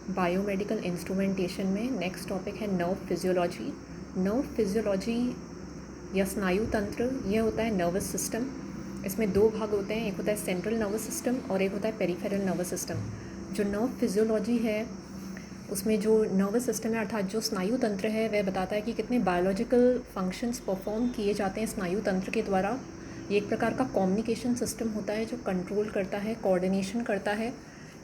Biomedical instrumentation में next topic है nerve physiology. Nerve physiology या स्नायु तंत्र, यह होता है नर्वस सिस्टम। इसमें दो भाग होते हैं, एक होता है सेंट्रल नर्वस सिस्टम और एक होता है पेरिफेरल नर्वस सिस्टम। जो नर्व फिजियोलॉजी है उसमें जो नर्वस सिस्टम है अर्थात जो स्नायु तंत्र है वह बताता है कि कितने बायोलॉजिकल फंक्शंस परफॉर्म किए जाते हैं स्नायु तंत्र के द्वारा। ये एक प्रकार का कम्युनिकेशन सिस्टम होता है जो कंट्रोल करता है, कोऑर्डिनेशन करता है।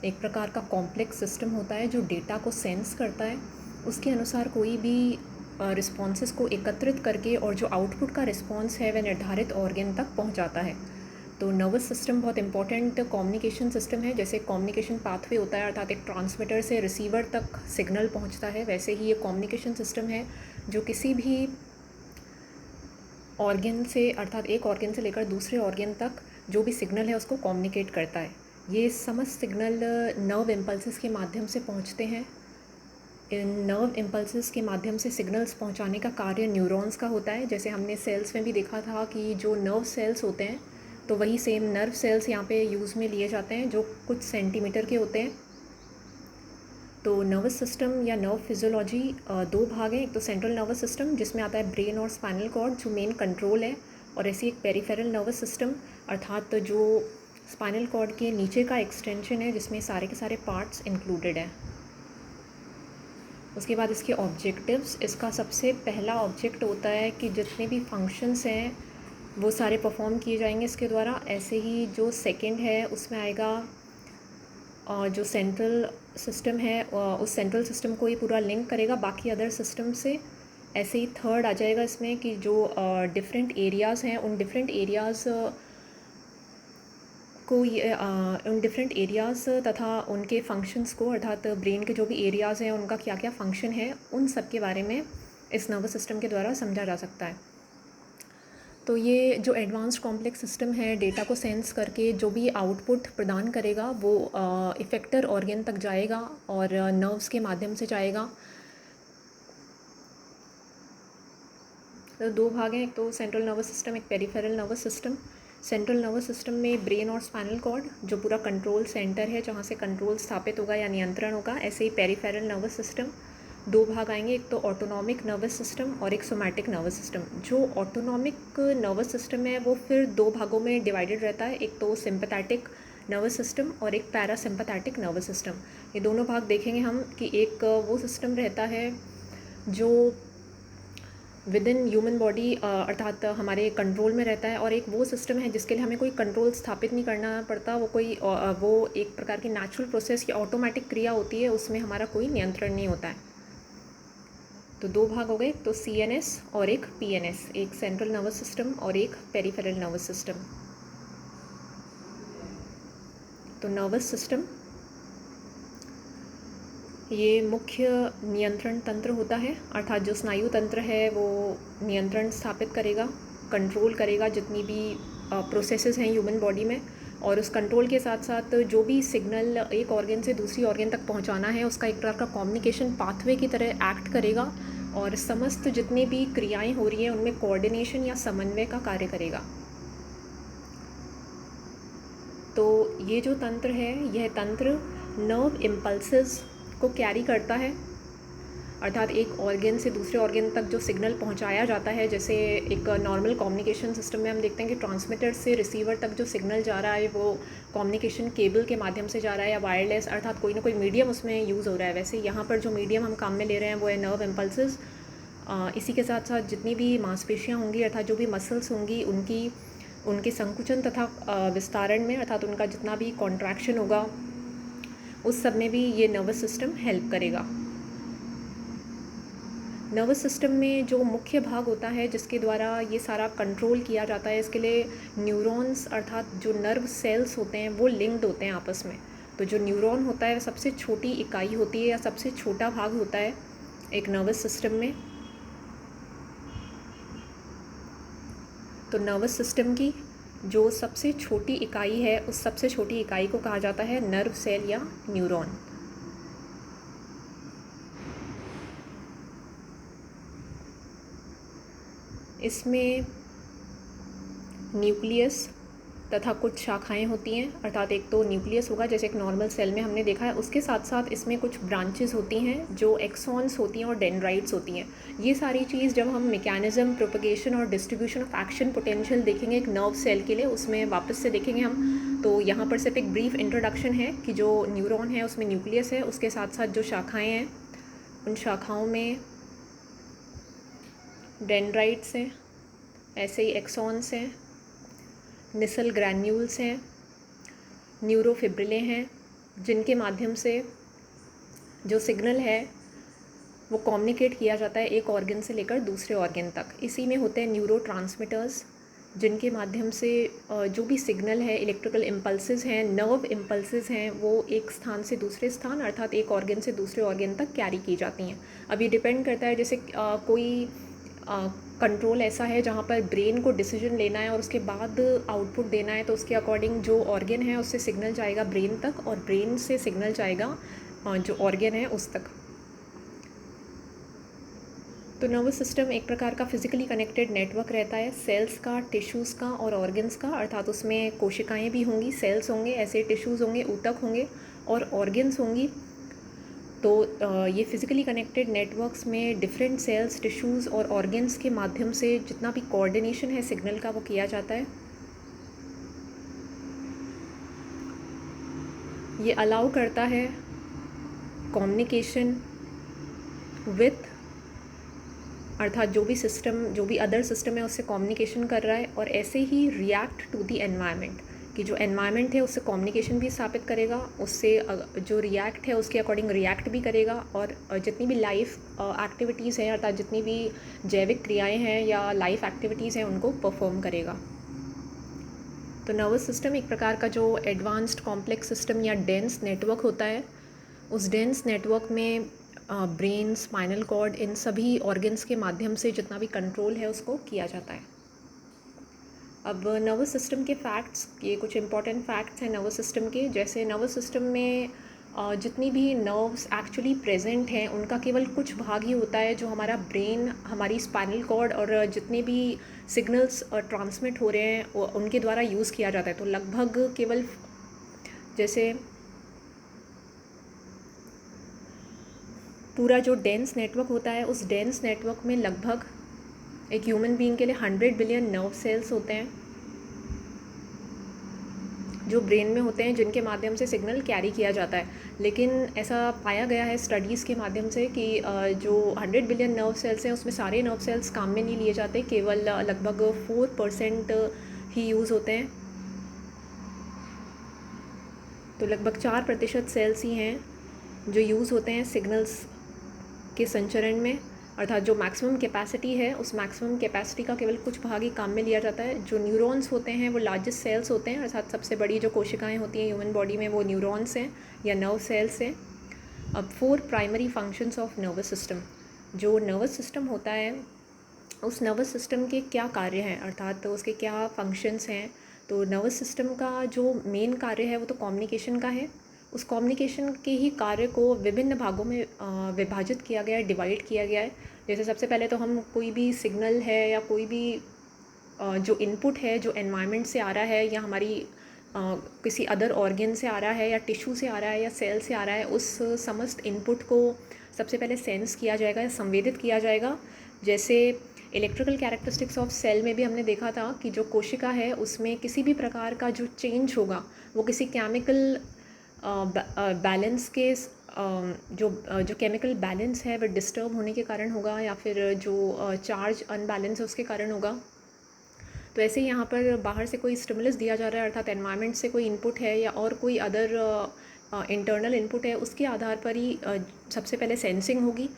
एक प्रकार का कॉम्प्लेक्स सिस्टम होता है जो डेटा को सेंस करता है, उसके अनुसार कोई भी रिस्पॉन्सेस को एकत्रित करके और जो आउटपुट का रिस्पॉन्स है वह निर्धारित ऑर्गन तक पहुंचाता है। तो नर्वस सिस्टम बहुत इंपॉर्टेंट कम्युनिकेशन सिस्टम है। जैसे कम्युनिकेशन पाथवे होता है अर्थात एक ट्रांसमीटर से रिसीवर तक सिग्नल पहुंचता है, वैसे ही ये कम्युनिकेशन सिस्टम है जो किसी भी ऑर्गन से अर्थात एक ऑर्गन से लेकर दूसरे ऑर्गन तक जो भी सिग्नल है उसको कम्युनिकेट करता है। ये समस्त सिग्नल नर्व इम्पल्सेस के माध्यम से पहुंचते हैं। इन नर्व इम्पल्सेस के माध्यम से सिग्नल्स पहुंचाने का कार्य न्यूरॉन्स का होता है। जैसे हमने सेल्स में भी देखा था कि जो नर्व सेल्स होते हैं तो वही सेम नर्व सेल्स यहाँ पे यूज़ में लिए जाते हैं जो कुछ सेंटीमीटर के होते हैं। तो नर्वस सिस्टम या नर्व फिजियोलॉजी दो भाग हैं। एक तो सेंट्रल नर्वस सिस्टम जिसमें आता है ब्रेन और स्पाइनल कॉर्ड जो मेन कंट्रोल है, और ऐसी एक पेरिफेरल नर्वस सिस्टम अर्थात जो स्पाइनल कॉर्ड के नीचे का एक्सटेंशन है जिसमें सारे के सारे पार्ट्स इंक्लूडेड हैं। उसके बाद इसके ऑब्जेक्टिव्स, इसका सबसे पहला ऑब्जेक्ट होता है कि जितने भी फंक्शंस हैं वो सारे परफॉर्म किए जाएंगे इसके द्वारा। ऐसे ही जो सेकंड है उसमें आएगा जो सेंट्रल सिस्टम है उस सेंट्रल सिस्टम को ही पूरा लिंक करेगा बाकी अदर सिस्टम से। ऐसे ही थर्ड आ जाएगा इसमें कि जो डिफरेंट एरियाज़ हैं उन डिफरेंट एरियाज़ को ये उन डिफरेंट एरियाज़ तथा उनके फंक्शंस को अर्थात ब्रेन के जो भी एरियाज़ हैं उनका क्या क्या फंक्शन है उन सब के बारे में इस नर्वस सिस्टम के द्वारा समझा जा सकता है। तो ये जो एडवांस्ड कॉम्प्लेक्स सिस्टम है डेटा को सेंस करके जो भी आउटपुट प्रदान करेगा वो इफेक्टर ऑर्गन तक जाएगा और नर्व्स के माध्यम से जाएगा। तो दो भाग हैं, एक तो सेंट्रल नर्वस सिस्टम, एक peripheral nervous system. Central nervous system में ब्रेन और स्पाइनल कॉर्ड जो पूरा कंट्रोल सेंटर है जहाँ से कंट्रोल स्थापित होगा या नियंत्रण होगा। ऐसे ही पेरिफेरल नर्वस सिस्टम दो भाग आएंगे, एक तो ऑटोनॉमिक नर्वस सिस्टम और एक सोमैटिक नर्वस सिस्टम। जो ऑटोनॉमिक नर्वस सिस्टम है वो फिर दो भागों में डिवाइडेड रहता है, एक तो सिंपैथेटिक नर्वस सिस्टम और एक पैरासिम्पैथेटिक नर्वस सिस्टम। ये दोनों भाग देखेंगे हम कि एक वो सिस्टम रहता है जो विद इन ह्यूमन बॉडी अर्थात हमारे कंट्रोल में रहता है, और एक वो सिस्टम है जिसके लिए हमें कोई कंट्रोल स्थापित नहीं करना पड़ता। वो एक प्रकार की नेचुरल प्रोसेस या ऑटोमेटिक क्रिया होती है, उसमें हमारा कोई नियंत्रण नहीं होता है। तो दो भाग हो गए, तो CNS और एक PNS, एक सेंट्रल नर्वस सिस्टम और एक पेरिफेरल नर्वस सिस्टम। तो नर्वस सिस्टम ये मुख्य नियंत्रण तंत्र होता है अर्थात जो स्नायु तंत्र है वो नियंत्रण स्थापित करेगा, कंट्रोल करेगा जितनी भी प्रोसेसेस हैं ह्यूमन बॉडी में, और उस कंट्रोल के साथ साथ जो भी सिग्नल एक ऑर्गन से दूसरी ऑर्गन तक पहुंचाना है उसका एक प्रकार का कम्युनिकेशन पाथवे की तरह एक्ट करेगा, और समस्त जितनी भी क्रियाएं हो रही हैं उनमें कोऑर्डिनेशन या समन्वय का कार्य करेगा। तो ये जो तंत्र है यह तंत्र नर्व इम्पल्सेस को कैरी करता है अर्थात एक ऑर्गन से दूसरे ऑर्गन तक जो सिग्नल पहुंचाया जाता है। जैसे एक नॉर्मल कम्युनिकेशन सिस्टम में हम देखते हैं कि ट्रांसमीटर से रिसीवर तक जो सिग्नल जा रहा है वो कम्युनिकेशन केबल के माध्यम से जा रहा है या वायरलेस अर्थात कोई ना कोई मीडियम उसमें यूज़ हो रहा है। वैसे यहाँ पर जो मीडियम हम काम में ले रहे हैं वो है नर्व इम्पल्सेस। इसी के साथ साथ जितनी भी मांसपेशियाँ होंगी अर्थात जो भी मसल्स होंगी उनके संकुचन तथा विस्तारण में अर्थात उनका जितना भी कॉन्ट्रैक्शन होगा उस सब में भी ये नर्वस सिस्टम हेल्प करेगा। नर्वस सिस्टम में जो मुख्य भाग होता है जिसके द्वारा ये सारा कंट्रोल किया जाता है, इसके लिए न्यूरॉन्स अर्थात जो नर्व सेल्स होते हैं वो लिंक्ड होते हैं आपस में। तो जो न्यूरॉन होता है सबसे छोटी इकाई होती है या सबसे छोटा भाग होता है एक नर्वस सिस्टम में। तो नर्वस सिस्टम की जो सबसे छोटी इकाई है उस सबसे छोटी इकाई को कहा जाता है नर्व सेल या न्यूरॉन। इसमें न्यूक्लियस, तथा कुछ शाखाएं होती हैं, अर्थात एक तो न्यूक्लियस होगा जैसे एक नॉर्मल सेल में हमने देखा है, उसके साथ साथ इसमें कुछ ब्रांचेस होती हैं जो एक्सॉन्स होती हैं और डेंड्राइट्स होती हैं। ये सारी चीज़ जब हम मैकेनिज्म, प्रोपगेशन और डिस्ट्रीब्यूशन ऑफ एक्शन पोटेंशियल देखेंगे एक नर्व सेल के लिए, उसमें वापस से देखेंगे हम। तो यहाँ पर सिर्फ एक ब्रीफ इंट्रोडक्शन है कि जो न्यूरॉन है उसमें न्यूक्लियस है, उसके साथ साथ जो शाखाएँ हैं उन शाखाओं में डेंड्राइट्स हैं, ऐसे ही एक्सॉन्स हैं, निसल ग्रैन्यूल्स हैं, न्यूरोफिब्रिले हैं, जिनके माध्यम से जो सिग्नल है वो कम्युनिकेट किया जाता है एक ऑर्गन से लेकर दूसरे ऑर्गन तक। इसी में होते हैं न्यूरोट्रांसमीटर्स, जिनके माध्यम से जो भी सिग्नल है, इलेक्ट्रिकल इम्पल्सेस हैं, नर्व इम्पल्सेस हैं, वो एक स्थान से दूसरे स्थान अर्थात एक ऑर्गन से दूसरे ऑर्गन तक कैरी की जाती हैं। अब ये डिपेंड करता है, जैसे कोई कंट्रोल ऐसा है जहाँ पर ब्रेन को डिसीजन लेना है और उसके बाद आउटपुट देना है, तो उसके अकॉर्डिंग जो ऑर्गन है उससे सिग्नल जाएगा ब्रेन तक और ब्रेन से सिग्नल जाएगा जो ऑर्गन है उस तक। तो नर्वस सिस्टम एक प्रकार का फिजिकली कनेक्टेड नेटवर्क रहता है सेल्स का, टिश्यूज़ का और ऑर्गन्स का, अर्थात उसमें कोशिकाएं भी होंगी, सेल्स होंगे, ऐसे टिश्यूज़ होंगे, ऊतक होंगे और ऑर्गन्स होंगी। तो ये फिज़िकली कनेक्टेड नेटवर्क्स में डिफरेंट सेल्स, टिश्यूज़ और ऑर्गन्स के माध्यम से जितना भी कोऑर्डिनेशन है सिग्नल का वो किया जाता है। ये अलाउ करता है कम्युनिकेशन विथ, अर्थात जो भी सिस्टम, जो भी अदर सिस्टम है उससे कम्युनिकेशन कर रहा है, और ऐसे ही रिएक्ट टू द एनवायरनमेंट, कि जो एनवायरनमेंट है उससे कम्युनिकेशन भी स्थापित करेगा, उससे जो रिएक्ट है उसके अकॉर्डिंग रिएक्ट भी करेगा, और जितनी भी लाइफ एक्टिविटीज़ हैं अर्थात जितनी भी जैविक क्रियाएं हैं या लाइफ एक्टिविटीज़ हैं उनको परफॉर्म करेगा। तो नर्वस सिस्टम एक प्रकार का जो एडवांस्ड कॉम्प्लेक्स सिस्टम या डेंस नेटवर्क होता है, उस डेंस नेटवर्क में ब्रेन, स्पाइनल कॉर्ड, इन सभी ऑर्गन्स के माध्यम से जितना भी कंट्रोल है उसको किया जाता है। अब नर्वस सिस्टम के फैक्ट्स, ये कुछ इंपॉर्टेंट फैक्ट्स हैं नर्वस सिस्टम के। जैसे नर्वस सिस्टम में जितनी भी नर्व्स एक्चुअली प्रेजेंट हैं उनका केवल कुछ भाग ही होता है जो हमारा ब्रेन, हमारी स्पाइनल कॉर्ड और जितने भी सिग्नल्स ट्रांसमिट हो रहे हैं उनके द्वारा यूज़ किया जाता है। तो लगभग केवल, जैसे पूरा जो डेंस नेटवर्क होता है उस डेंस नेटवर्क में लगभग एक ह्यूमन बीइंग के लिए 100 बिलियन नर्व सेल्स होते हैं जो ब्रेन में होते हैं, जिनके माध्यम से सिग्नल कैरी किया जाता है। लेकिन ऐसा पाया गया है स्टडीज़ के माध्यम से कि जो 100 बिलियन नर्व सेल्स हैं उसमें सारे नर्व सेल्स काम में नहीं लिए जाते, केवल लगभग 4% ही यूज़ होते हैं। तो लगभग 4% सेल्स ही हैं जो यूज़ होते हैं सिग्नल्स के संचरण में, अर्थात जो मैक्सिमम कैपेसिटी है उस मैक्सिमम कैपेसिटी का केवल कुछ भाग ही काम में लिया जाता है। जो न्यूरॉन्स होते हैं वो लार्जेस्ट सेल्स होते हैं, अर्थात सबसे बड़ी जो कोशिकाएं होती हैं ह्यूमन बॉडी में वो न्यूरॉन्स हैं या नर्व सेल्स हैं। अब 4 primary functions of nervous system. जो नर्वस सिस्टम होता है उस नर्वस सिस्टम के क्या कार्य हैं, अर्थात उसके क्या फंक्शंस हैं। तो नर्वस सिस्टम का जो मेन कार्य है वो तो कम्युनिकेशन का है। उस कम्युनिकेशन के ही कार्य को विभिन्न भागों में विभाजित किया गया है, डिवाइड किया गया है। जैसे सबसे पहले तो हम कोई भी सिग्नल है या कोई भी जो इनपुट है जो एनवायरनमेंट से आ रहा है या हमारी किसी अदर ऑर्गन से आ रहा है या टिश्यू से आ रहा है या सेल से आ रहा है, उस समस्त इनपुट को सबसे पहले सेंस किया जाएगा या संवेदित किया जाएगा। जैसे इलेक्ट्रिकल कैरेक्टरिस्टिक्स ऑफ सेल में भी हमने देखा था कि जो कोशिका है उसमें किसी भी प्रकार का जो चेंज होगा वो किसी केमिकल बैलेंस के जो केमिकल बैलेंस है वह डिस्टर्ब होने के कारण होगा या फिर जो चार्ज अनबैलेंस है उसके कारण होगा। तो ऐसे ही यहाँ पर बाहर से कोई स्टिमुलस दिया जा रहा है, अर्थात एनवायरनमेंट से कोई इनपुट है या और कोई अदर इंटरनल इनपुट है, उसके आधार पर ही सबसे पहले सेंसिंग होगी।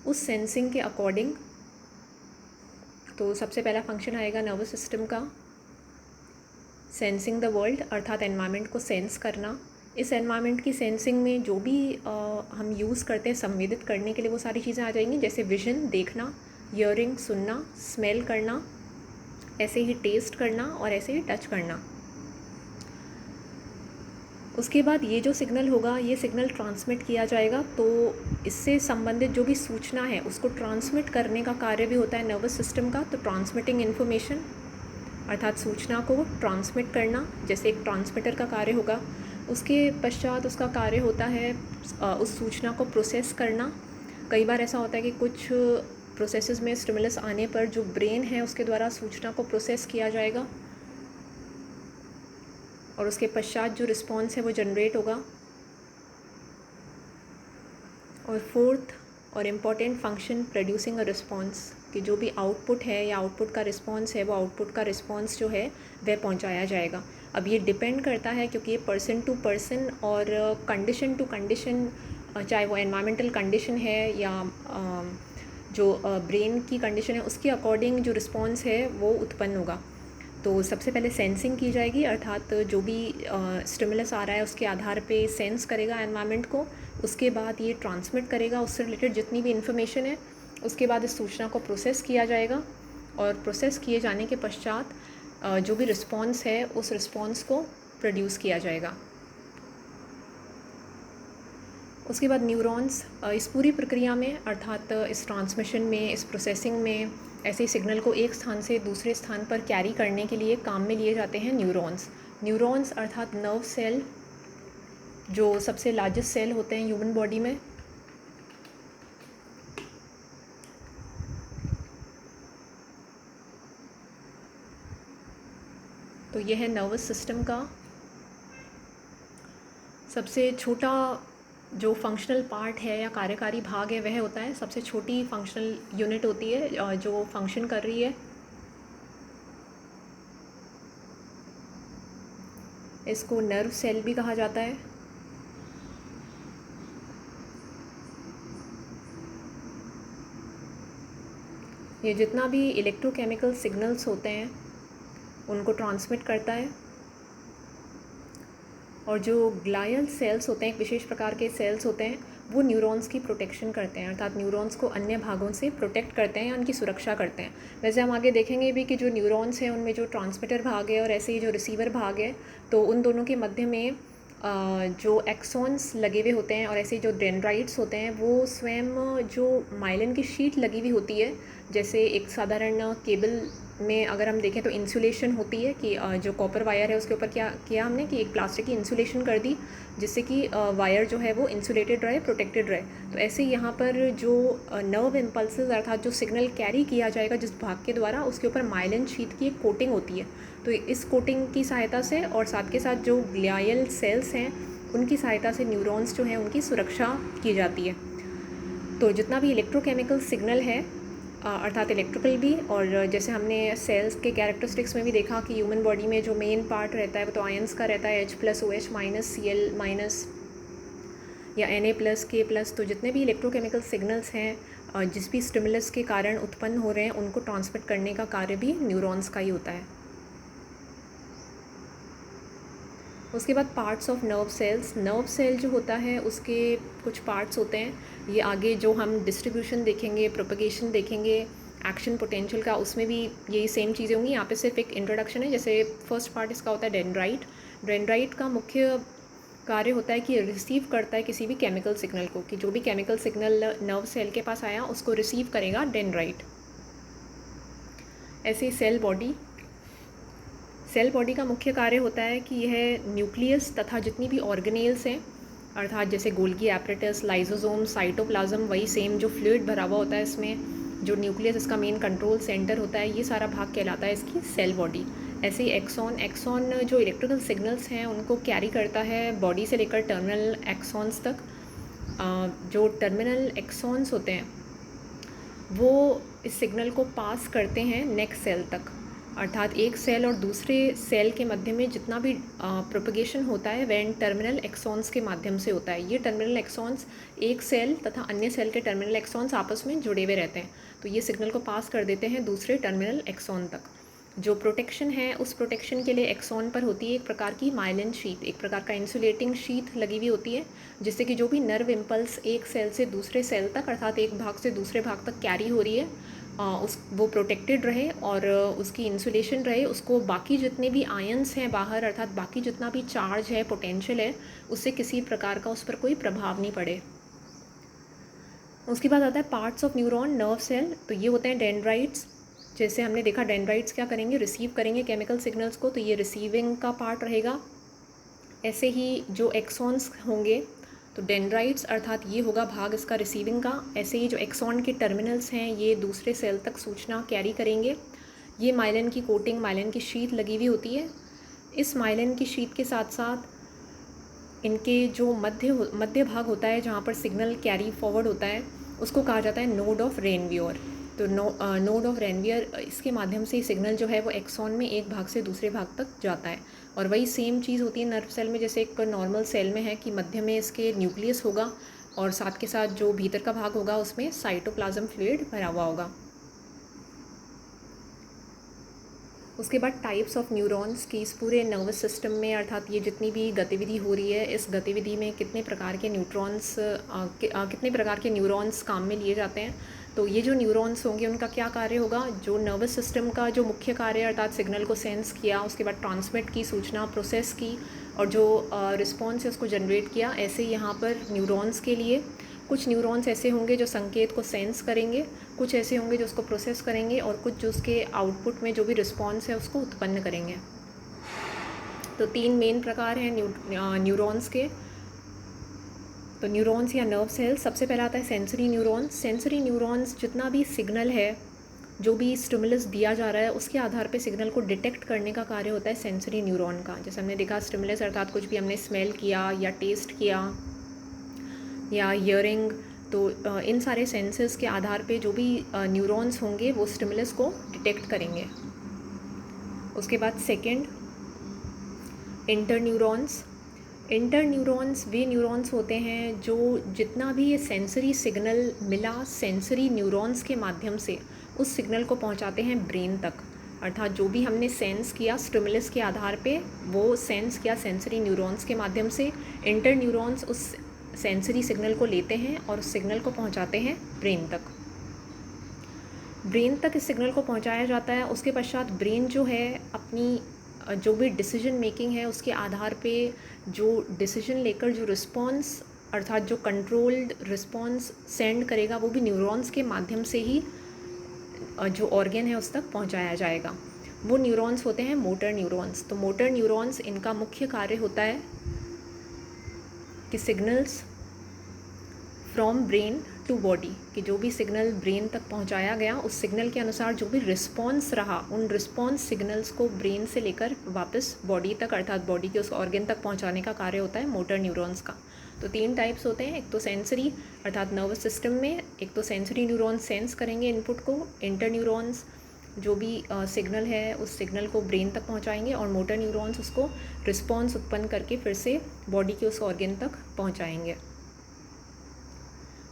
उस सेंसिंग के अकॉर्डिंग तो सबसे पहला फंक्शन आएगा नर्वस सिस्टम का, सेंसिंग द वर्ल्ड, अर्थात एनवायरनमेंट को सेंस करना। इस एनवायरनमेंट की सेंसिंग में जो भी हम यूज़ करते हैं संवेदित करने के लिए वो सारी चीज़ें आ जाएंगी, जैसे विजन देखना, हियरिंग सुनना, स्मेल करना, ऐसे ही टेस्ट करना और ऐसे ही टच करना। उसके बाद ये जो सिग्नल होगा ये सिग्नल ट्रांसमिट किया जाएगा। तो इससे संबंधित जो भी सूचना है उसको ट्रांसमिट करने का कार्य भी होता है नर्वस सिस्टम का। तो ट्रांसमिटिंग इन्फॉर्मेशन, अर्थात सूचना को ट्रांसमिट करना, जैसे एक ट्रांसमीटर का कार्य होगा। उसके पश्चात उसका कार्य होता है उस सूचना को प्रोसेस करना। कई बार ऐसा होता है कि कुछ प्रोसेसेस में स्टिमुलस आने पर जो ब्रेन है उसके द्वारा सूचना को प्रोसेस किया जाएगा और उसके पश्चात जो रिस्पॉन्स है वो जनरेट होगा। और फोर्थ और important function producing a response, कि जो भी आउटपुट है या आउटपुट का रिस्पॉन्स है वो आउटपुट का रिस्पॉन्स जो है वह पहुंचाया जाएगा। अब ये डिपेंड करता है क्योंकि ये पर्सन टू पर्सन और कंडीशन टू कंडीशन, चाहे वो एनवायरमेंटल कंडीशन है या जो ब्रेन की कंडीशन है, उसके अकॉर्डिंग जो रिस्पॉन्स है वो उत्पन्न होगा। तो सबसे पहले सेंसिंग की जाएगी, अर्थात जो भी स्टिमुलस आ रहा है उसके आधार पे सेंस करेगा एनवायरनमेंट को। उसके बाद ये ट्रांसमिट करेगा उससे रिलेटेड जितनी भी इन्फॉर्मेशन है। उसके बाद इस सूचना को प्रोसेस किया जाएगा और प्रोसेस किए जाने के पश्चात जो भी रिस्पॉन्स है उस रिस्पॉन्स को प्रोड्यूस किया जाएगा। उसके बाद न्यूरॉन्स इस पूरी प्रक्रिया में, अर्थात इस ट्रांसमिशन में, इस प्रोसेसिंग में, ऐसे सिग्नल को एक स्थान से दूसरे स्थान पर कैरी करने के लिए काम में लिए जाते हैं न्यूरॉन्स। न्यूरॉन्स अर्थात नर्व सेल, जो सबसे लार्जेस्ट सेल होते हैं ह्यूमन बॉडी में। तो यह है नर्वस सिस्टम का सबसे छोटा जो फंक्शनल पार्ट है या कार्यकारी भाग है वह होता है, सबसे छोटी फंक्शनल यूनिट होती है जो फंक्शन कर रही है। इसको नर्व सेल भी कहा जाता है। ये जितना भी इलेक्ट्रोकेमिकल सिग्नल्स होते हैं उनको ट्रांसमिट करता है। और जो ग्लायल सेल्स होते हैं, एक विशेष प्रकार के सेल्स होते हैं, वो न्यूरॉन्स की प्रोटेक्शन करते हैं, अर्थात न्यूरॉन्स को अन्य भागों से प्रोटेक्ट करते हैं या उनकी सुरक्षा करते हैं। वैसे हम आगे देखेंगे भी कि जो न्यूरॉन्स हैं उनमें जो ट्रांसमीटर भाग है और ऐसे ही जो रिसीवर भाग है, तो उन दोनों के मध्य में जो एक्सॉन्स लगे हुए होते हैं और ऐसे जो डेंड्राइट्स होते हैं वो स्वयं जो माइलिन की शीट लगी हुई होती है, जैसे एक साधारण केबल में अगर हम देखें तो इंसुलेशन होती है कि जो कॉपर वायर है उसके ऊपर क्या किया हमने कि एक प्लास्टिक की इंसुलेशन कर दी जिससे कि वायर जो है वो इंसुलेटेड रहे, प्रोटेक्टेड रहे। तो ऐसे यहाँ पर जो नर्व इम्पल्सेस अर्थात जो सिग्नल कैरी किया जाएगा जिस भाग के द्वारा, उसके ऊपर माइलिन शीट की एक कोटिंग होती है। तो इस कोटिंग की सहायता से और साथ के साथ जो ग्लियल सेल्स हैं उनकी सहायता से न्यूरॉन्स जो हैं उनकी सुरक्षा की जाती है। तो जितना भी इलेक्ट्रोकेमिकल सिग्नल है अर्थात इलेक्ट्रिकल भी, और जैसे हमने सेल्स के कैरेक्टरिस्टिक्स में भी देखा कि ह्यूमन बॉडी में जो मेन पार्ट रहता है वो तो आयंस का रहता है, H+OH- Cl- या Na+K+। तो जितने भी इलेक्ट्रोकेमिकल सिग्नल्स हैं जिस भी स्टिमुलस के कारण उत्पन्न हो रहे हैं उनको ट्रांसमिट करने का कार्य भी न्यूरॉन्स का ही होता है। उसके बाद parts of nerve cells. Nerve cell जो होता है उसके कुछ पार्ट्स होते हैं, ये आगे जो हम डिस्ट्रीब्यूशन देखेंगे, प्रोपगेशन देखेंगे, एक्शन पोटेंशियल का, उसमें भी यही सेम चीज़ें होंगी। यहाँ पे सिर्फ एक इंट्रोडक्शन है। जैसे फर्स्ट पार्ट इसका होता है डेंड्राइट। डेंड्राइट का मुख्य कार्य होता है कि रिसीव करता है किसी भी केमिकल सिग्नल को, कि जो भी केमिकल सिग्नल नर्व सेल के पास आया उसको रिसीव करेगा डेंड्राइट। ऐसे ही सेल बॉडी। सेल बॉडी का मुख्य कार्य होता है कि यह न्यूक्लियस तथा जितनी भी ऑर्गेनेल्स हैं अर्थात जैसे गोल्गी एपरेटस, लाइजोसोम, साइटोप्लाज्म, वही सेम जो फ्लूइड भरा हुआ होता है इसमें, जो न्यूक्लियस इसका मेन कंट्रोल सेंटर होता है, ये सारा भाग कहलाता है इसकी सेल बॉडी। ऐसे ही एक्सॉन जो इलेक्ट्रिकल सिग्नल्स हैं उनको कैरी करता है बॉडी से लेकर टर्मिनल एक्सॉन्स तक। जो टर्मिनल एक्सॉन्स होते हैं वो इस सिग्नल को पास करते हैं नेक्स्ट सेल तक, अर्थात एक सेल और दूसरे सेल के मध्य में जितना भी प्रोपगेशन होता है वह टर्मिनल एक्सॉन्स के माध्यम से होता है। ये टर्मिनल एक्सॉन्स एक सेल तथा अन्य सेल के टर्मिनल एक्सॉन्स आपस में जुड़े हुए रहते हैं, तो ये सिग्नल को पास कर देते हैं दूसरे टर्मिनल एक्सॉन तक। जो प्रोटेक्शन है उस प्रोटेक्शन के लिए एक्सॉन पर होती है एक प्रकार की माइलिन शीट, एक प्रकार का इंसुलेटिंग शीट लगी हुई होती है, जिससे कि जो भी नर्व इम्पल्स एक सेल से दूसरे सेल तक अर्थात एक भाग से दूसरे भाग तक कैरी हो रही है वो प्रोटेक्टेड रहे और उसकी इंसुलेशन रहे, उसको बाकी जितने भी आयंस हैं बाहर अर्थात बाकी जितना भी चार्ज है, पोटेंशियल है, उससे किसी प्रकार का उस पर कोई प्रभाव नहीं पड़े। उसके बाद आता है parts of neuron nerve cell. तो ये होते हैं डेंड्राइट्स, जैसे हमने देखा डेंड्राइट्स क्या करेंगे, रिसीव करेंगे केमिकल सिग्नल्स को, तो ये रिसीविंग का पार्ट रहेगा। ऐसे ही जो एक्सॉन्स होंगे, तो डेंड्राइट्स अर्थात ये होगा भाग इसका रिसीविंग का। ऐसे ही जो एक्सॉन के टर्मिनल्स हैं ये दूसरे सेल तक सूचना कैरी करेंगे। ये माइलिन की कोटिंग, माइलिन की शीट लगी हुई होती है। इस माइलिन की शीट के साथ साथ इनके जो मध्य भाग होता है जहाँ पर सिग्नल कैरी फॉरवर्ड होता है, उसको कहा जाता है नोड ऑफ रेनवियर। तो नोड ऑफ रेनवियर, इसके माध्यम से सिग्नल जो है वो एक्सॉन में एक भाग से दूसरे भाग तक जाता है। और वही सेम चीज़ होती है नर्व सेल में, जैसे एक नॉर्मल सेल में है कि मध्य में इसके न्यूक्लियस होगा और साथ के साथ जो भीतर का भाग होगा उसमें साइटोप्लाज्म फ्लूइड भरा हुआ होगा। उसके बाद टाइप्स ऑफ न्यूरॉन्स की इस पूरे नर्वस सिस्टम में, अर्थात ये जितनी भी गतिविधि हो रही है, इस गतिविधि में कितने प्रकार के कितने प्रकार के न्यूरॉन्स काम में लिए जाते हैं। तो ये जो न्यूरॉन्स होंगे उनका क्या कार्य होगा, जो नर्वस सिस्टम का जो मुख्य कार्य अर्थात सिग्नल को सेंस किया, उसके बाद ट्रांसमिट की, सूचना प्रोसेस की और जो रिस्पॉन्स है उसको जनरेट किया। ऐसे यहाँ पर न्यूरॉन्स के लिए कुछ न्यूरॉन्स ऐसे होंगे जो संकेत को सेंस करेंगे, कुछ ऐसे होंगे जो उसको प्रोसेस करेंगे और कुछ जो उसके आउटपुट में जो भी रिस्पॉन्स है उसको उत्पन्न करेंगे। तो 3 मेन प्रकार हैं न्यूरॉन्स के। तो न्यूरॉन्स या नर्व सेल्स, सबसे पहला आता है सेंसरी न्यूरॉन्स। सेंसरी न्यूरॉन्स जितना भी सिग्नल है, जो भी स्टिमुलस दिया जा रहा है उसके आधार पे सिग्नल को डिटेक्ट करने का कार्य होता है सेंसरी न्यूरॉन का। जैसे हमने देखा स्टिमुलस अर्थात कुछ भी हमने स्मेल किया या टेस्ट किया या हियरिंग, तो इन सारे सेंसेस के आधार पे जो भी न्यूरॉन्स होंगे वो स्टिमुलस को डिटेक्ट करेंगे। उसके बाद सेकंड, इंटरन्यूरॉन्स। इंटरन्यूरॉन्स वे न्यूरॉन्स होते हैं जो जितना भी ये सेंसरी सिग्नल मिला सेंसरी न्यूरॉन्स के माध्यम से उस सिग्नल को पहुंचाते हैं ब्रेन तक। अर्थात जो भी हमने सेंस किया स्टिमुलस के आधार पे, वो सेंस किया सेंसरी न्यूरॉन्स के माध्यम से, इंटरन्यूरॉन्स उस सेंसरी सिग्नल को लेते हैं और उस सिग्नल को पहुंचाते हैं ब्रेन तक। ब्रेन तक इस सिग्नल को पहुंचाया जाता है। उसके पश्चात ब्रेन जो है अपनी जो भी डिसीजन मेकिंग है उसके आधार पे जो डिसीजन लेकर जो रिस्पॉन्स अर्थात जो कंट्रोल्ड रिस्पॉन्स सेंड करेगा वो भी न्यूरॉन्स के माध्यम से ही जो ऑर्गन है उस तक पहुंचाया जाएगा। वो न्यूरॉन्स होते हैं मोटर न्यूरॉन्स। तो मोटर न्यूरॉन्स, इनका मुख्य कार्य होता है कि signals from brain to body, कि जो भी सिग्नल ब्रेन तक पहुंचाया गया उस सिग्नल के अनुसार जो भी रिस्पॉन्स रहा, उन रिस्पॉन्स सिग्नल्स को ब्रेन से लेकर वापस बॉडी तक अर्थात बॉडी के उस ऑर्गन तक पहुंचाने का कार्य होता है मोटर न्यूरॉन्स का। तो 3 टाइप्स होते हैं, एक तो सेंसरी अर्थात नर्वस सिस्टम में, एक तो सेंसरी न्यूरॉन्स सेंस करेंगे इनपुट को, इंटर न्यूरॉन्स जो भी सिग्नल है उस सिग्नल को ब्रेन तक पहुंचाएंगे और मोटर न्यूरॉन्स उसको रिस्पॉन्स उत्पन्न करके फिर से बॉडी के उस ऑर्गन तक पहुंचाएंगे।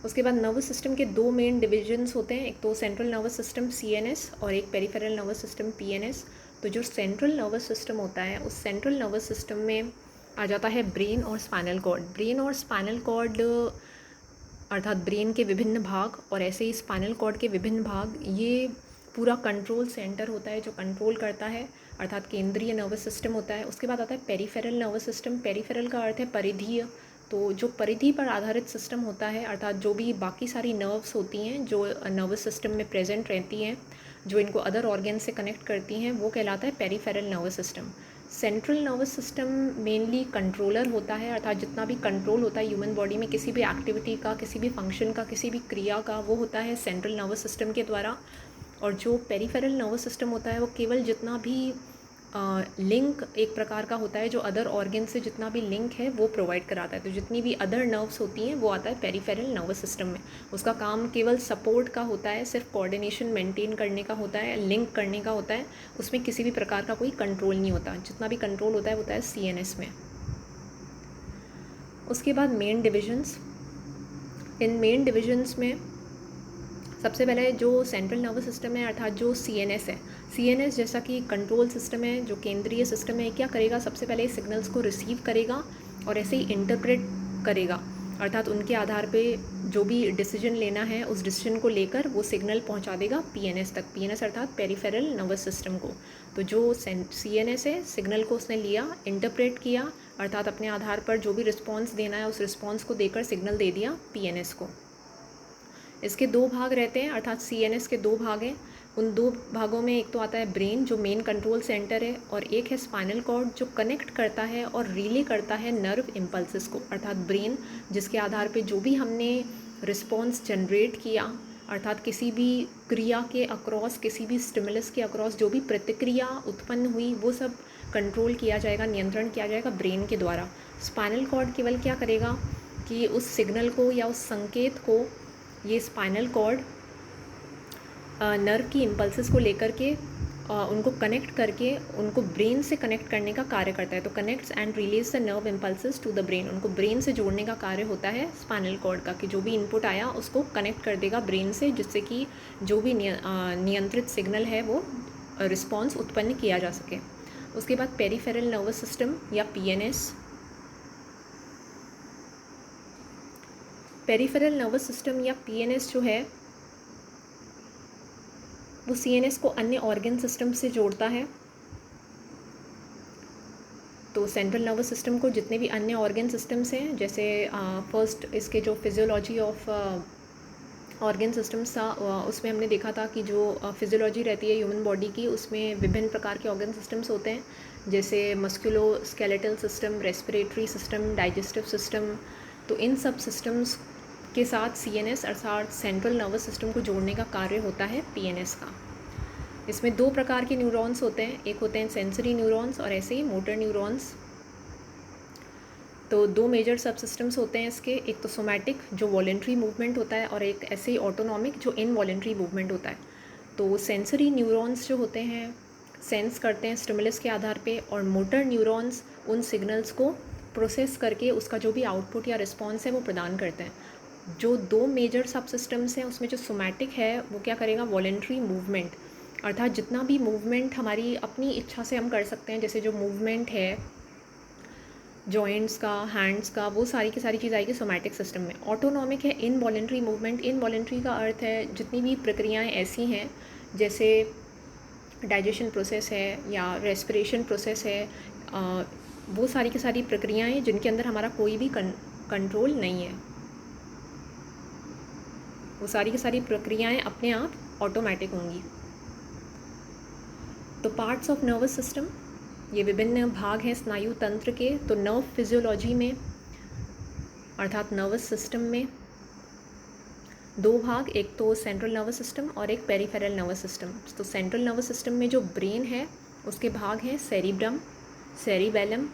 उसके बाद नर्वस सिस्टम के 2 मेन डिविजन्स होते हैं, एक तो सेंट्रल नर्वस सिस्टम CNS और एक पेरिफेरल नर्वस सिस्टम PNS। तो जो सेंट्रल नर्वस सिस्टम होता है उस सेंट्रल नर्वस सिस्टम में आ जाता है ब्रेन और स्पाइनल कॉर्ड। ब्रेन और स्पाइनल कॉर्ड अर्थात ब्रेन के विभिन्न भाग और ऐसे ही स्पाइनल कॉर्ड के विभिन्न भाग, ये पूरा कंट्रोल सेंटर होता है जो कंट्रोल करता है, अर्थात केंद्रीय नर्वस सिस्टम होता है। उसके बाद आता है पेरिफेरल नर्वस सिस्टम। पेरिफेरल का अर्थ है परिधीय। तो जो परिधि पर आधारित सिस्टम होता है अर्थात जो भी बाकी सारी नर्व्स होती हैं जो नर्वस सिस्टम में प्रेजेंट रहती हैं, जो इनको अदर ऑर्गन से कनेक्ट करती हैं, वो कहलाता है peripheral nervous system. Central nervous system mainly controller होता है, अर्थात जितना भी कंट्रोल होता है ह्यूमन बॉडी में किसी भी एक्टिविटी का, किसी भी फंक्शन का, किसी भी क्रिया का, वो होता है सेंट्रल नर्वस सिस्टम के द्वारा। और जो पेरिफेरल नर्वस सिस्टम होता है वो केवल जितना भी लिंक एक प्रकार का होता है जो अदर ऑर्गन से जितना भी लिंक है वो प्रोवाइड कराता है। तो जितनी भी अदर नर्व्स होती हैं वो आता है पेरिफेरल नर्वस सिस्टम में। उसका काम केवल सपोर्ट का होता है, सिर्फ कोऑर्डिनेशन मेंटेन करने का होता है, लिंक करने का होता है। उसमें किसी भी प्रकार का कोई कंट्रोल नहीं होता। जितना भी कंट्रोल होता है वो होता है CNS में। उसके बाद मेन डिविजन्स। इन मेन डिविजन्स में सबसे पहले जो सेंट्रल नर्वस सिस्टम है अर्थात जो CNS है, CNS जैसा कि कंट्रोल सिस्टम है, जो केंद्रीय सिस्टम है, क्या करेगा, सबसे पहले सिग्नल्स को रिसीव करेगा और ऐसे ही इंटरप्रेट करेगा, अर्थात उनके आधार पे जो भी डिसीजन लेना है उस डिसीजन को लेकर वो सिग्नल पहुंचा देगा PNS तक। PNS अर्थात पेरिफेरल नर्वस सिस्टम को। तो जो CNS है, सिग्नल को उसने लिया, इंटरप्रेट किया, अर्थात अपने आधार पर जो भी रिस्पॉन्स देना है उस रिस्पॉन्स को देकर सिग्नल दे दिया PNS को। इसके 2 भाग रहते हैं, अर्थात CNS के 2 भाग हैं। उन दो भागों में एक तो आता है ब्रेन जो मेन कंट्रोल सेंटर है, और एक है स्पाइनल कॉर्ड जो कनेक्ट करता है और रिले करता है नर्व इम्पल्सेस को, अर्थात ब्रेन जिसके आधार पे जो भी हमने रिस्पॉन्स जनरेट किया, अर्थात किसी भी क्रिया के अक्रॉस, किसी भी स्टिमुलस के अक्रॉस जो भी प्रतिक्रिया उत्पन्न हुई वो सब कंट्रोल किया जाएगा, नियंत्रण किया जाएगा ब्रेन के द्वारा। स्पाइनल कॉर्ड केवल क्या करेगा कि उस सिग्नल को या उस संकेत को ये स्पाइनल कॉर्ड नर्व की इम्पल्सेस को लेकर के उनको कनेक्ट करके उनको ब्रेन से कनेक्ट करने का कार्य करता है। तो connects and release the nerve impulses to the brain, उनको ब्रेन से जोड़ने का कार्य होता है स्पाइनल कॉर्ड का, कि जो भी इनपुट आया उसको कनेक्ट कर देगा ब्रेन से, जिससे कि जो भी नियंत्रित सिग्नल है वो रिस्पॉन्स उत्पन्न किया जा सके। उसके बाद पेरिफेरल नर्वस सिस्टम या पीएनएस। पेरिफेरल नर्वस सिस्टम या पीएनएस जो है वो सीएनएस को अन्य ऑर्गन सिस्टम से जोड़ता है। तो सेंट्रल नर्वस सिस्टम को जितने भी अन्य ऑर्गन सिस्टम्स हैं, जैसे फर्स्ट इसके जो फिजियोलॉजी ऑफ ऑर्गन सिस्टम्स था उसमें हमने देखा था कि जो फिजियोलॉजी रहती है ह्यूमन बॉडी की, उसमें विभिन्न प्रकार के ऑर्गन सिस्टम्स होते हैं, जैसे मस्कुलो skeletal system, respiratory system, digestive system. तो इन सब सिस्टम्स के साथ सीएनएस अर्थात सेंट्रल नर्वस सिस्टम को जोड़ने का कार्य होता है पीएनएस का। इसमें दो प्रकार के न्यूरॉन्स होते हैं, एक होते हैं सेंसरी न्यूरॉन्स और ऐसे ही मोटर न्यूरॉन्स। तो दो मेजर सब सिस्टम्स होते हैं इसके, एक तो सोमैटिक जो वॉलेंट्री मूवमेंट होता है, और एक ऐसे ही ऑटोनॉमिक जो इनवॉलेंट्री मूवमेंट होता है। तो सेंसरी न्यूरॉन्स जो होते हैं सेंस करते हैं स्टिमुलस के आधार पे, और मोटर न्यूरॉन्स उन सिग्नल्स को प्रोसेस करके उसका जो भी आउटपुट या रिस्पॉन्स है वो प्रदान करते हैं। जो दो मेजर सब सिस्टम्स हैं उसमें जो सोमैटिक है वो क्या करेगा, वॉलेंट्री मूवमेंट, अर्थात जितना भी मूवमेंट हमारी अपनी इच्छा से हम कर सकते हैं, जैसे जो मूवमेंट है जॉइंट्स का, हैंड्स का, वो सारी की सारी चीज़ आएगी सोमैटिक सिस्टम में। ऑटोनॉमिक है इनवॉलेंट्री मूवमेंट। इनवॉलेंट्री का अर्थ है जितनी भी प्रक्रियाएं ऐसी हैं जैसे डाइजेशन प्रोसेस है या रेस्पिरेशन प्रोसेस है, वो सारी की सारी प्रक्रियाएं जिनके अंदर हमारा कोई भी कंट्रोल नहीं है, वो सारी की सारी प्रक्रियाएं अपने आप ऑटोमेटिक होंगी। तो पार्ट्स ऑफ नर्वस सिस्टम, ये विभिन्न भाग हैं स्नायु तंत्र के। तो नर्व फिजियोलॉजी में अर्थात नर्वस सिस्टम में दो भाग, एक तो सेंट्रल नर्वस सिस्टम और एक पेरिफेरल नर्वस सिस्टम। तो सेंट्रल नर्वस सिस्टम में जो ब्रेन है उसके भाग हैं cerebrum, cerebellum,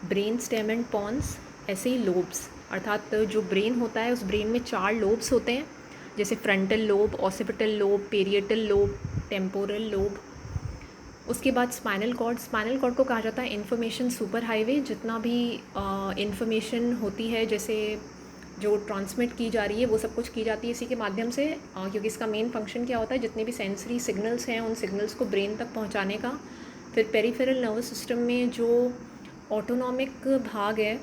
brain stem and pons, ऐसे ही लोब्स, अर्थात जो ब्रेन होता है उस ब्रेन में 4 लोब्स होते हैं, जैसे frontal lobe, occipital lobe, parietal lobe, temporal lobe. उसके बाद स्पाइनल कॉर्ड। स्पाइनल कॉर्ड को कहा जाता है इन्फॉर्मेशन सुपर हाईवे। जितना भी इन्फॉर्मेशन होती है जैसे जो ट्रांसमिट की जा रही है वो सब कुछ की जाती है इसी के माध्यम से, क्योंकि इसका मेन फंक्शन क्या होता है, जितने भी सेंसरी सिग्नल्स हैं उन सिग्नल्स को ब्रेन तक पहुंचाने का। फिर पेरिफेरल नर्वस सिस्टम में जो ऑटोनॉमिक भाग है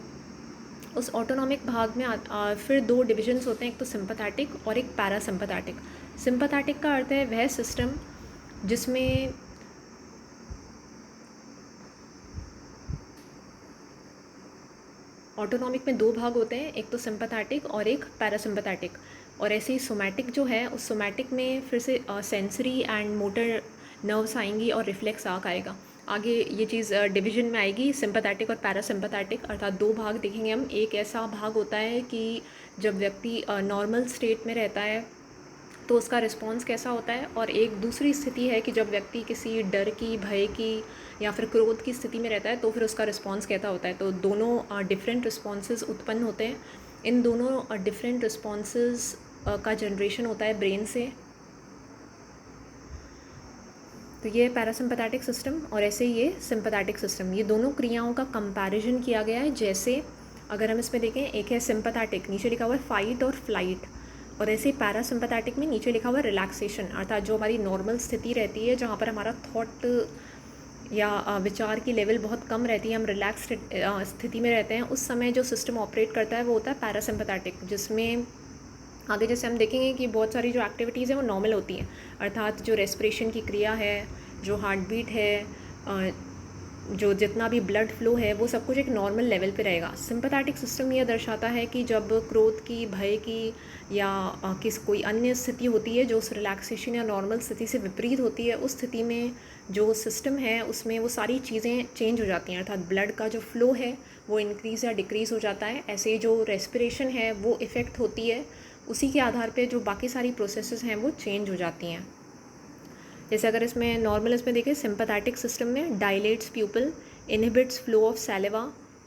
उस ऑटोनॉमिक भाग में फिर 2 डिविजन्स होते हैं, एक तो सिंपैथेटिक और एक पैरासिम्पैथेटिक। सिंपैथेटिक का अर्थ है वह सिस्टम जिसमें ऑटोनॉमिक में 2 भाग होते हैं, एक तो सिंपैथेटिक और एक पैरासिम्पैथेटिक। और ऐसे ही सोमैटिक जो है उस सोमैटिक में फिर से सेंसरी एंड मोटर नर्व्स आएंगी और रिफ्लेक्स आएगा। आगे ये चीज़ डिवीजन में आएगी सिंपैथेटिक और पैरासिम्पैथेटिक, अर्थात 2 भाग देखेंगे हम। एक ऐसा भाग होता है कि जब व्यक्ति नॉर्मल स्टेट में रहता है तो उसका रिस्पॉन्स कैसा होता है, और एक दूसरी स्थिति है कि जब व्यक्ति किसी डर की, भय की या फिर क्रोध की स्थिति में रहता है तो फिर उसका रिस्पॉन्स कैसा होता है। तो दोनों डिफरेंट रिस्पॉन्सेस उत्पन्न होते हैं। इन दोनों डिफरेंट रिस्पॉन्सेस का जनरेशन होता है ब्रेन से। तो ये पैरासिम्पैथेटिक सिस्टम और ऐसे ये सिंपैथेटिक सिस्टम, ये दोनों क्रियाओं का कंपैरिजन किया गया है। जैसे अगर हम इसमें देखें, एक है सिंपैथेटिक, नीचे लिखा हुआ है फाइट और फ्लाइट, और ऐसे पैरासिम्पैथेटिक में नीचे लिखा हुआ है रिलैक्सेशन, अर्थात जो हमारी नॉर्मल स्थिति रहती है जहाँ पर हमारा थॉट या विचार की लेवल बहुत कम रहती है, हम रिलैक्स स्थिति में रहते हैं, उस समय जो सिस्टम ऑपरेट करता है वो होता है पैरासिम्पैथेटिक, जिसमें आगे जैसे हम देखेंगे कि बहुत सारी जो एक्टिविटीज़ हैं वो नॉर्मल होती हैं, अर्थात जो रेस्पिरेशन की क्रिया है, जो हार्ट बीट है, जो जितना भी ब्लड फ्लो है वो सब कुछ एक नॉर्मल लेवल पे रहेगा। सिंपैथेटिक सिस्टम ये दर्शाता है कि जब क्रोध की, भय की या किस कोई अन्य स्थिति होती है जो उस रिलैक्सेशन या नॉर्मल स्थिति से विपरीत होती है, उस स्थिति में जो सिस्टम है उसमें वो सारी चीज़ें चेंज हो जाती हैं, अर्थात ब्लड का जो फ्लो है वो इंक्रीज़ या डिक्रीज़ हो जाता है। ऐसे जो रेस्पिरेशन है वो इफ़ेक्ट होती है, उसी के आधार पे जो बाकी सारी प्रोसेसेस हैं वो चेंज हो जाती हैं। जैसे अगर इसमें नॉर्मल इसमें देखें, सिंपैथेटिक सिस्टम में dilates pupil, inhibits flow of saliva,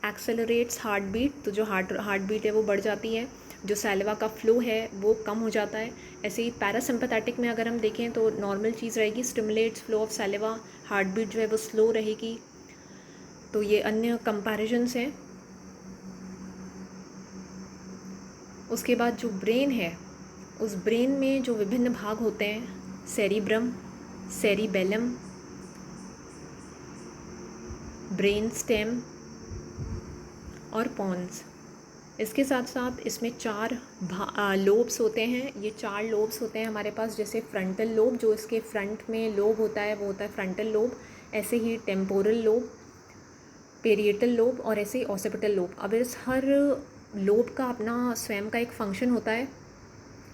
accelerates heart beat, तो जो हार्ट बीट है वो बढ़ जाती है, जो सैलिवा का फ्लो है वो कम हो जाता है। ऐसे ही पैरासिम्पैथेटिक में अगर हम देखें तो नॉर्मल चीज़ रहेगी, stimulates flow of saliva, heart beat जो है वो स्लो रहेगी। तो ये अन्य कंपैरिजन्स हैं। उसके बाद जो ब्रेन है, उस ब्रेन में जो विभिन्न भाग होते हैं, सेरिब्रम, सेरिबेलम, ब्रेन स्टेम और पॉन्स। इसके साथ साथ इसमें 4 लोब्स होते हैं। ये 4 लोब्स होते हैं हमारे पास, जैसे फ्रंटल लोब, जो इसके फ्रंट में लोब होता है वो होता है फ्रंटल लोब। ऐसे ही टेम्पोरल लोब, पेरिएटल लोब और ऐसे ही ऑसिपिटल लोब। अब इस हर लोब का अपना स्वयं का एक फंक्शन होता है।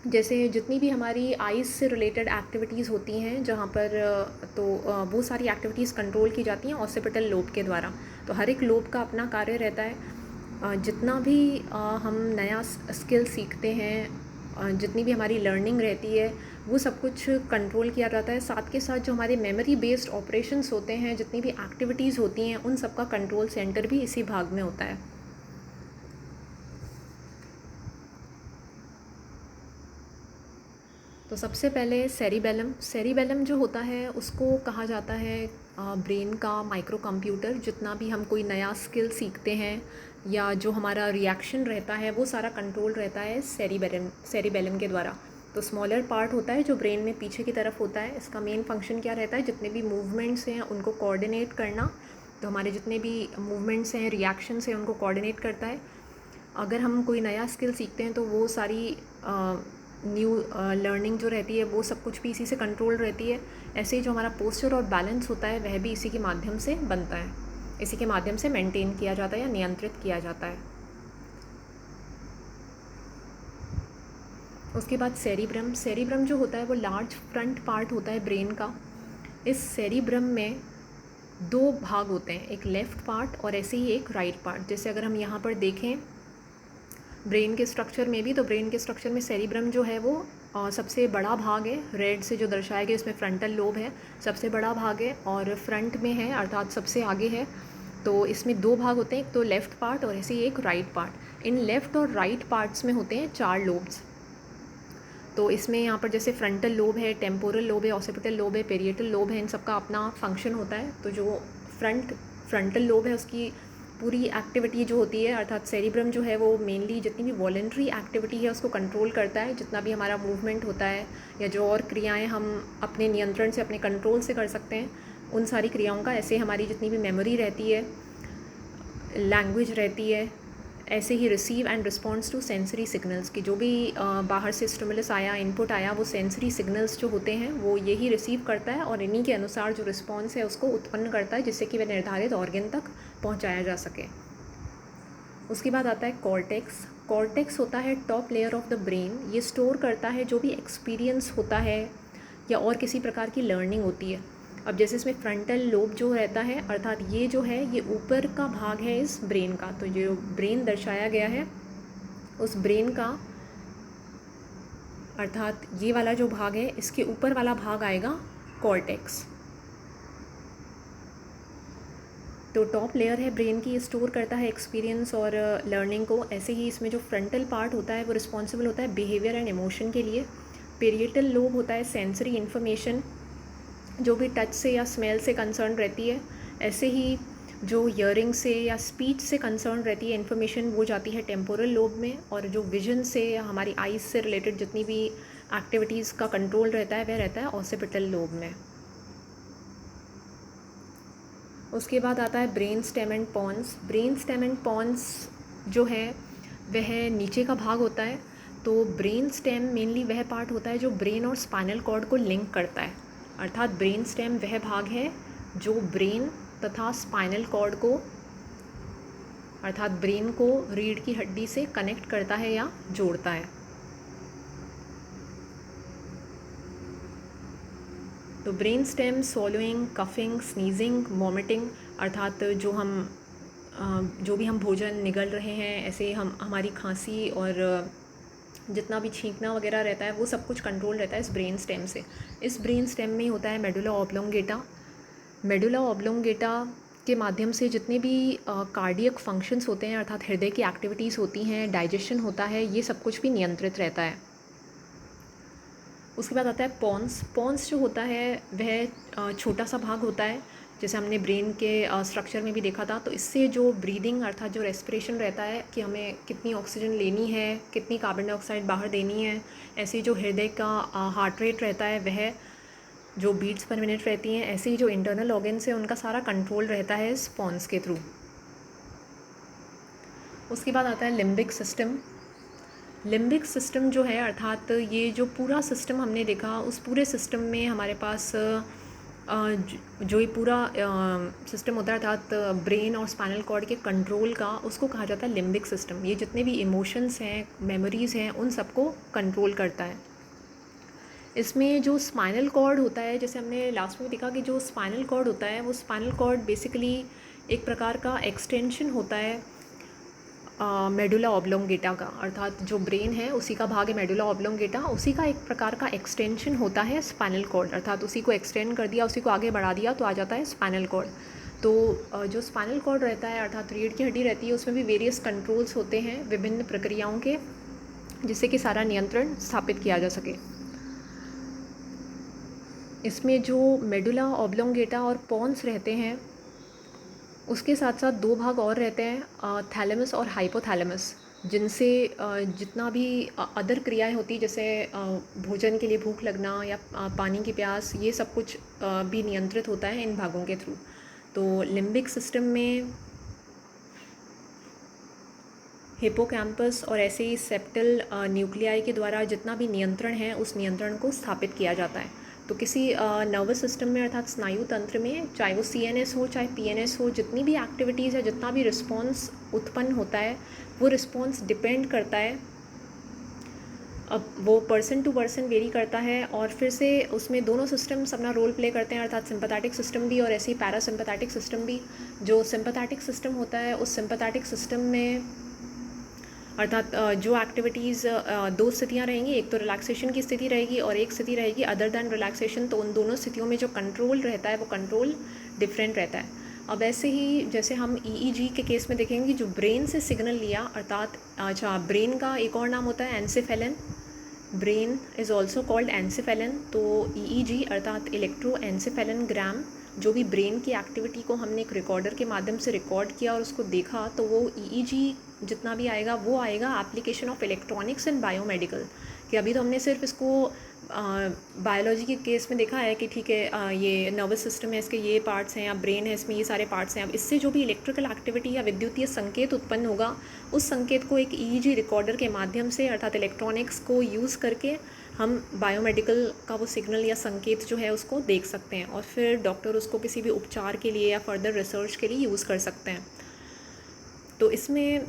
जैसे जितनी भी हमारी आइज़ से रिलेटेड एक्टिविटीज़ होती हैं जहाँ पर वो सारी एक्टिविटीज़ कंट्रोल की जाती हैं ऑसिपिटल लोब के द्वारा। तो हर एक लोब का अपना कार्य रहता है। जितना भी हम नया स्किल सीखते हैं, जितनी भी हमारी लर्निंग रहती है, वो सब कुछ कंट्रोल किया जाता है। साथ के साथ जो हमारे मेमोरी बेस्ड ऑपरेशंस होते हैं, जितनी भी एक्टिविटीज़ होती हैं, उन सब का कंट्रोल सेंटर भी इसी भाग में होता है। तो सबसे पहले सेरिबेलम जो होता है उसको कहा जाता है ब्रेन का माइक्रो कंप्यूटर। जितना भी हम कोई नया स्किल सीखते हैं या जो हमारा रिएक्शन रहता है वो सारा कंट्रोल रहता है सेरिबेलम के द्वारा। तो स्मॉलर पार्ट होता है जो ब्रेन में पीछे की तरफ होता है। इसका मेन फंक्शन क्या रहता है, जितने भी मूवमेंट्स हैं उनको कोऑर्डिनेट करना। तो हमारे जितने भी मूवमेंट्स हैं, रिएक्शंस हैं, उनको कोऑर्डिनेट करता है। अगर हम कोई नया स्किल सीखते हैं तो वो सारी न्यू लर्निंग जो रहती है वो सब कुछ भी इसी से कंट्रोल रहती है। ऐसे ही जो हमारा पोस्चर और बैलेंस होता है वह भी इसी के माध्यम से बनता है, इसी के माध्यम से मेंटेन किया जाता है या नियंत्रित किया जाता है। उसके बाद सेरिब्रम जो होता है वो लार्ज फ्रंट पार्ट होता है ब्रेन का। इस सेरिब्रम में 2 भाग होते हैं, एक लेफ़्ट पार्ट और ऐसे ही एक राइट पार्ट। जैसे अगर हम यहाँ पर देखें ब्रेन के स्ट्रक्चर में भी, तो ब्रेन के स्ट्रक्चर में सेरिब्रम जो है वो सबसे बड़ा भाग है। रेड से जो दर्शाया गया इसमें फ्रंटल लोब है, सबसे बड़ा भाग है और फ्रंट में है, अर्थात सबसे आगे है। तो इसमें 2 भाग होते हैं, एक तो लेफ़्ट पार्ट और ऐसे ही एक राइट पार्ट। इन लेफ़्ट और राइट पार्ट्स में होते हैं 4 लोब्स। तो इसमें यहाँ पर जैसे फ्रंटल लोब है, टेम्पोरल लोब है, ऑसिपिटल लोब है, पेरिएटल लोब है, इन सब का अपना फंक्शन होता है। तो जो फ्रंटल लोब है उसकी पूरी एक्टिविटी जो होती है, अर्थात सेरिब्रम जो है वो मेनली जितनी भी वॉलेंट्री एक्टिविटी है उसको कंट्रोल करता है। जितना भी हमारा मूवमेंट होता है या जो और क्रियाएं हम अपने नियंत्रण से, अपने कंट्रोल से कर सकते हैं, उन सारी क्रियाओं का। ऐसे हमारी जितनी भी मेमोरी रहती है, लैंग्वेज रहती है, ऐसे ही receive and response to sensory signals की जो भी बाहर से स्टिमुलस आया, इनपुट आया, वो सेंसरी सिग्नल्स जो होते हैं वो यही रिसीव करता है और इन्हीं के अनुसार जो रिस्पॉन्स है उसको उत्पन्न करता है, जिससे कि वह निर्धारित ऑर्गन तक पहुंचाया जा सके। उसके बाद आता है कॉर्टेक्स होता है top layer of the brain. ये स्टोर करता है जो भी एक्सपीरियंस होता है या और किसी प्रकार की लर्निंग होती है। अब जैसे इसमें फ्रंटल लोब जो रहता है, अर्थात ये जो है ये ऊपर का भाग है इस ब्रेन का। तो जो ब्रेन दर्शाया गया है उस ब्रेन का, अर्थात ये वाला जो भाग है इसके ऊपर वाला भाग आएगा कॉर्टेक्स। तो टॉप लेयर है ब्रेन की, स्टोर करता है एक्सपीरियंस और लर्निंग को। ऐसे ही इसमें जो फ्रंटल पार्ट होता है वो रिस्पॉन्सिबल होता है बिहेवियर एंड इमोशन के लिए। पेरिएटल लोब होता है सेंसरी इन्फॉर्मेशन, जो भी टच से या स्मेल से कंसर्न रहती है। ऐसे ही जो हियरिंग से या स्पीच से कंसर्न रहती है इन्फॉर्मेशन, वो जाती है टेम्पोरल लोब में। और जो विजन से या हमारी आइज़ से रिलेटेड जितनी भी एक्टिविटीज़ का कंट्रोल रहता है वह रहता है ऑसिपिटल लोब में। उसके बाद आता है brain stem and pons. Brain stem and pons जो है वह नीचे का भाग होता है। तो ब्रेन स्टेम मेनली वह पार्ट होता है जो ब्रेन और स्पाइनल कॉर्ड को लिंक करता है। अर्थात ब्रेन स्टेम वह भाग है जो ब्रेन तथा स्पाइनल कॉर्ड को अर्थात ब्रेन को रीढ़ की हड्डी से कनेक्ट करता है या जोड़ता है। तो brain stem swallowing, coughing, sneezing, vomiting अर्थात जो भी हम भोजन निगल रहे हैं, ऐसे हमारी खांसी और जितना भी छींकना वगैरह रहता है वो सब कुछ कंट्रोल रहता है इस ब्रेन स्टेम से। इस ब्रेन स्टेम में होता है मेडुला ऑब्लोंगेटा। मेडुला ऑब्लोंगेटा के माध्यम से जितने भी कार्डियक फंक्शंस होते हैं अर्थात हृदय की एक्टिविटीज़ होती हैं, डाइजेशन होता है, ये सब कुछ भी नियंत्रित रहता है। उसके बाद आता है पोन्स। पोन्स जो होता है वह छोटा सा भाग होता है, जैसे हमने ब्रेन के स्ट्रक्चर में भी देखा था। तो इससे जो ब्रीदिंग अर्थात जो रेस्पिरेशन रहता है कि हमें कितनी ऑक्सीजन लेनी है, कितनी कार्बन डाइऑक्साइड बाहर देनी है, ऐसे जो हृदय का हार्ट रेट रहता है, वह जो बीट्स पर मिनट रहती हैं, ऐसे ही जो इंटरनल ऑर्गन्स है उनका सारा कंट्रोल रहता है इस पोन्स के थ्रू। उसके बाद आता है लिम्बिक सिस्टम। लिम्बिक सिस्टम जो है अर्थात ये जो पूरा सिस्टम हमने देखा, उस पूरे सिस्टम में हमारे पास जो ये पूरा सिस्टम होता है अर्थात ब्रेन और स्पाइनल कॉर्ड के कंट्रोल का, उसको कहा जाता है लिम्बिक सिस्टम। ये जितने भी इमोशंस हैं, मेमोरीज़ हैं, उन सबको कंट्रोल करता है। इसमें जो स्पाइनल कॉर्ड होता है, जैसे हमने लास्ट में देखा कि जो स्पाइनल कॉर्ड होता है वो स्पाइनल कॉर्ड बेसिकली एक प्रकार का एक्सटेंशन होता है मेडुला ऑब्लोंगेटा का, अर्थात जो ब्रेन है उसी का भाग है मेडुला ऑब्लोंगेटा, उसी का एक प्रकार का एक्सटेंशन होता है स्पाइनल कॉर्ड, अर्थात उसी को एक्सटेंड कर दिया, उसी को आगे बढ़ा दिया तो आ जाता है स्पाइनल कॉर्ड। तो जो स्पाइनल कॉर्ड रहता है अर्थात रीढ़ की हड्डी रहती है, उसमें भी वेरियस कंट्रोल्स होते हैं विभिन्न प्रक्रियाओं के, जिससे कि सारा नियंत्रण स्थापित किया जा सके। इसमें जो मेडुला ऑब्लोंगेटा और पोन्स रहते हैं, उसके साथ साथ दो भाग और रहते हैं, थैलेमस और हाइपोथैलेमस, जिनसे जितना भी अदर क्रियाएं होती, जैसे भोजन के लिए भूख लगना या पानी की प्यास, ये सब कुछ भी नियंत्रित होता है इन भागों के थ्रू। तो लिम्बिक सिस्टम में हिपोकैम्पस और ऐसे ही सेप्टल न्यूक्लियाई के द्वारा जितना भी नियंत्रण है, उस नियंत्रण को स्थापित किया जाता है। तो किसी नर्वस सिस्टम में अर्थात स्नायु तंत्र में, चाहे वो CNS हो चाहे PNS हो, जितनी भी एक्टिविटीज़ है, जितना भी रिस्पॉन्स उत्पन्न होता है, वो रिस्पॉन्स डिपेंड करता है, अब वो पर्सन टू पर्सन वेरी करता है, और फिर से उसमें दोनों सिस्टम्स अपना रोल प्ले करते हैं, अर्थात सिंपैथेटिक सिस्टम भी और ऐसे ही पैरासिम्पैथेटिक सिस्टम भी। जो सिंपैथेटिक सिस्टम होता है, उस सिंपैथेटिक सिस्टम में अर्थात जो एक्टिविटीज़ दो स्थितियाँ रहेंगी, एक तो रिलैक्सेशन की स्थिति रहेगी और एक स्थिति रहेगी अदर दैन रिलैक्सेशन। तो उन दोनों स्थितियों में जो कंट्रोल रहता है वो कंट्रोल डिफरेंट रहता है। अब ऐसे ही जैसे हम EEG के केस में देखेंगे, जो ब्रेन से सिग्नल लिया, अर्थात ब्रेन का एक और नाम होता है एनसेफेलन, ब्रेन इज़ ऑल्सो कॉल्ड एनसेफेलन। तो EEG अर्थात इलेक्ट्रो एनसेफेलोग्राम, जो भी ब्रेन की एक्टिविटी को हमने एक रिकॉर्डर के माध्यम से रिकॉर्ड किया और उसको देखा, तो वो EEG जितना भी आएगा वो आएगा application of electronics and biomedical. कि अभी तो हमने सिर्फ इसको बायोलॉजी के केस में देखा है कि ठीक है, ये नर्वस सिस्टम है, इसके ये पार्ट्स हैं, या ब्रेन है, इसमें ये सारे पार्ट्स हैं। अब इससे जो भी इलेक्ट्रिकल एक्टिविटी या विद्युतीय संकेत उत्पन्न होगा, उस संकेत को एक EEG रिकॉर्डर के माध्यम से अर्थात इलेक्ट्रॉनिक्स को यूज़ करके हम बायोमेडिकल का वो सिग्नल या संकेत जो है उसको देख सकते हैं, और फिर डॉक्टर उसको किसी भी उपचार के लिए या फर्दर रिसर्च के लिए यूज़ कर सकते हैं। तो इसमें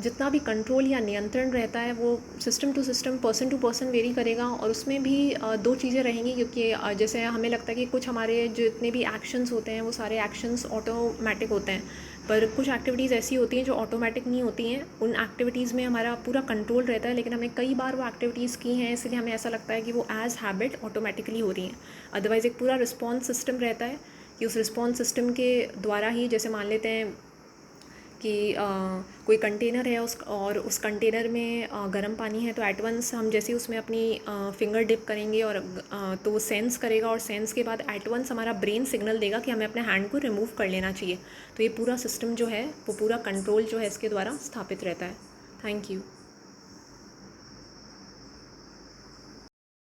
जितना भी कंट्रोल या नियंत्रण रहता है वो system to system, person to person vary करेगा, और उसमें भी दो चीज़ें रहेंगी, क्योंकि जैसे हमें लगता है कि कुछ हमारे जितने भी एक्शंस होते हैं वो सारे एक्शंस ऑटोमेटिक होते हैं, पर कुछ एक्टिविटीज़ ऐसी होती हैं जो ऑटोमेटिक नहीं होती हैं। उन एक्टिविटीज़ में हमारा पूरा कंट्रोल रहता है, लेकिन हमने कई बार वो एक्टिविटीज़ की हैं, इसलिए हमें ऐसा लगता है कि वो एज हैबिट ऑटोमेटिकली हो रही हैं। अदरवाइज़ एक पूरा रिस्पॉन्स सिस्टम रहता है कि उस रिस्पॉन्स सिस्टम के द्वारा ही, जैसे मान लेते हैं कि कोई कंटेनर है और उस कंटेनर में गर्म पानी है, तो एट वंस हम जैसे उसमें अपनी फिंगर डिप करेंगे और तो वो सेंस करेगा, और सेंस के बाद एट वंस हमारा ब्रेन सिग्नल देगा कि हमें अपने हैंड को रिमूव कर लेना चाहिए। तो ये पूरा सिस्टम जो है वो पूरा कंट्रोल जो है इसके द्वारा स्थापित रहता है। Thank you.